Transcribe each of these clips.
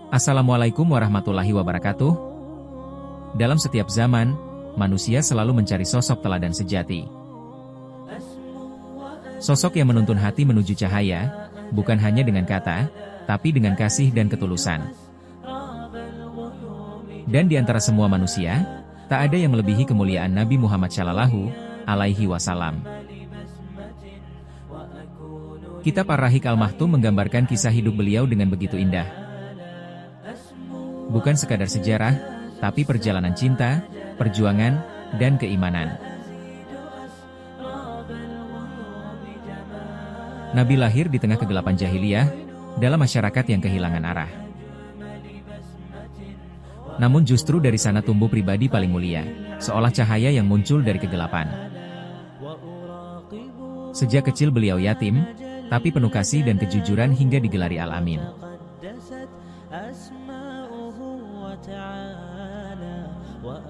Assalamualaikum warahmatullahi wabarakatuh. Dalam setiap zaman, manusia selalu mencari sosok teladan sejati. Sosok yang menuntun hati menuju cahaya, bukan hanya dengan kata, tapi dengan kasih dan ketulusan. Dan di antara semua manusia, tak ada yang melebihi kemuliaan Nabi Muhammad Shallallahu Alaihi Wasallam. Kitab Ar-Rahiq Al-Maktum menggambarkan kisah hidup beliau dengan begitu indah. Bukan sekadar sejarah, tapi perjalanan cinta, perjuangan, dan keimanan. Nabi lahir di tengah kegelapan jahiliyah, dalam masyarakat yang kehilangan arah. Namun justru dari sana tumbuh pribadi paling mulia, seolah cahaya yang muncul dari kegelapan. Sejak kecil beliau yatim, tapi penuh kasih dan kejujuran hingga digelari Al-Amin.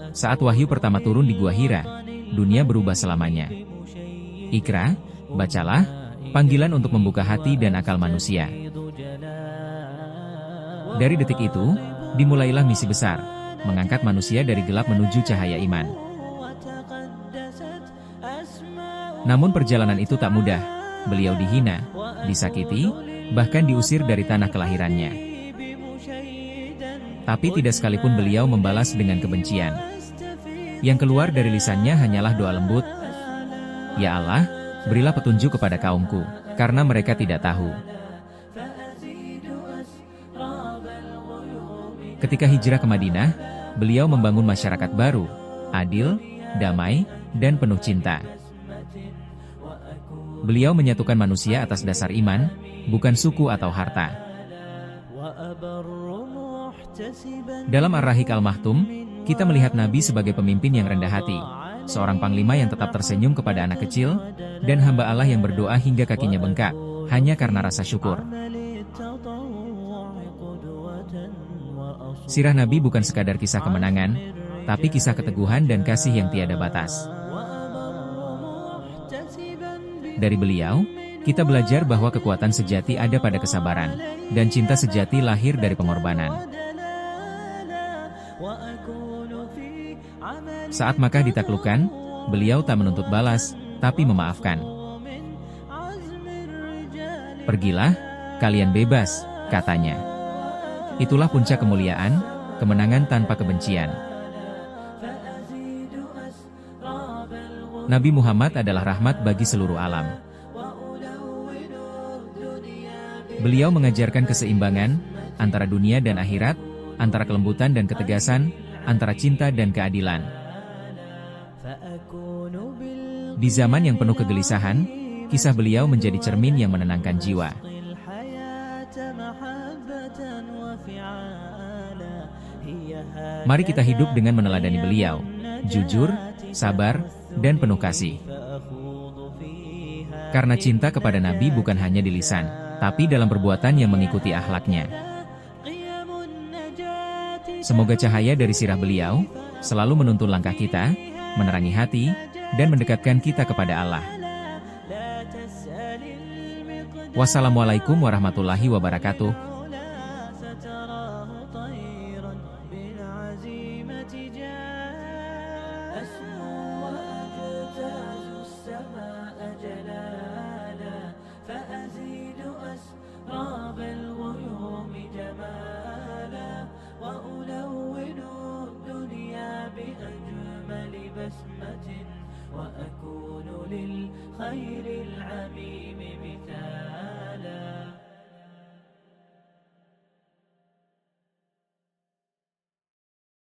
Saat wahyu pertama turun di Gua Hira, dunia berubah selamanya. Iqra, bacalah, panggilan untuk membuka hati dan akal manusia. Dari detik itu, dimulailah misi besar, mengangkat manusia dari gelap menuju cahaya iman. Namun perjalanan itu tak mudah, beliau dihina, disakiti, bahkan diusir dari tanah kelahirannya. Tapi tidak sekalipun beliau membalas dengan kebencian. Yang keluar dari lisannya hanyalah doa lembut. Ya Allah, berilah petunjuk kepada kaumku, karena mereka tidak tahu. Ketika hijrah ke Madinah, beliau membangun masyarakat baru, adil, damai, dan penuh cinta. Beliau menyatukan manusia atas dasar iman, bukan suku atau harta. Dalam Ar-Rahiq Al-Maktum, kita melihat Nabi sebagai pemimpin yang rendah hati, seorang panglima yang tetap tersenyum kepada anak kecil, dan hamba Allah yang berdoa hingga kakinya bengkak, hanya karena rasa syukur. Sirah Nabi bukan sekadar kisah kemenangan, tapi kisah keteguhan dan kasih yang tiada batas. Dari beliau, kita belajar bahwa kekuatan sejati ada pada kesabaran, dan cinta sejati lahir dari pengorbanan. Saat Makkah ditaklukkan, beliau tak menuntut balas, tapi memaafkan. Pergilah, kalian bebas, katanya. Itulah puncak kemuliaan, kemenangan tanpa kebencian. Nabi Muhammad adalah rahmat bagi seluruh alam. Beliau mengajarkan keseimbangan antara dunia dan akhirat, antara kelembutan dan ketegasan, antara cinta dan keadilan. Di zaman yang penuh kegelisahan, kisah beliau menjadi cermin yang menenangkan jiwa. Mari kita hidup dengan meneladani beliau, jujur, sabar, dan penuh kasih. Karena cinta kepada Nabi bukan hanya di lisan, tapi dalam perbuatan yang mengikuti akhlaknya. Semoga cahaya dari sirah beliau selalu menuntun langkah kita, menerangi hati, dan mendekatkan kita kepada Allah. Wassalamualaikum warahmatullahi wabarakatuh. وأكون للخير العميم مثالا.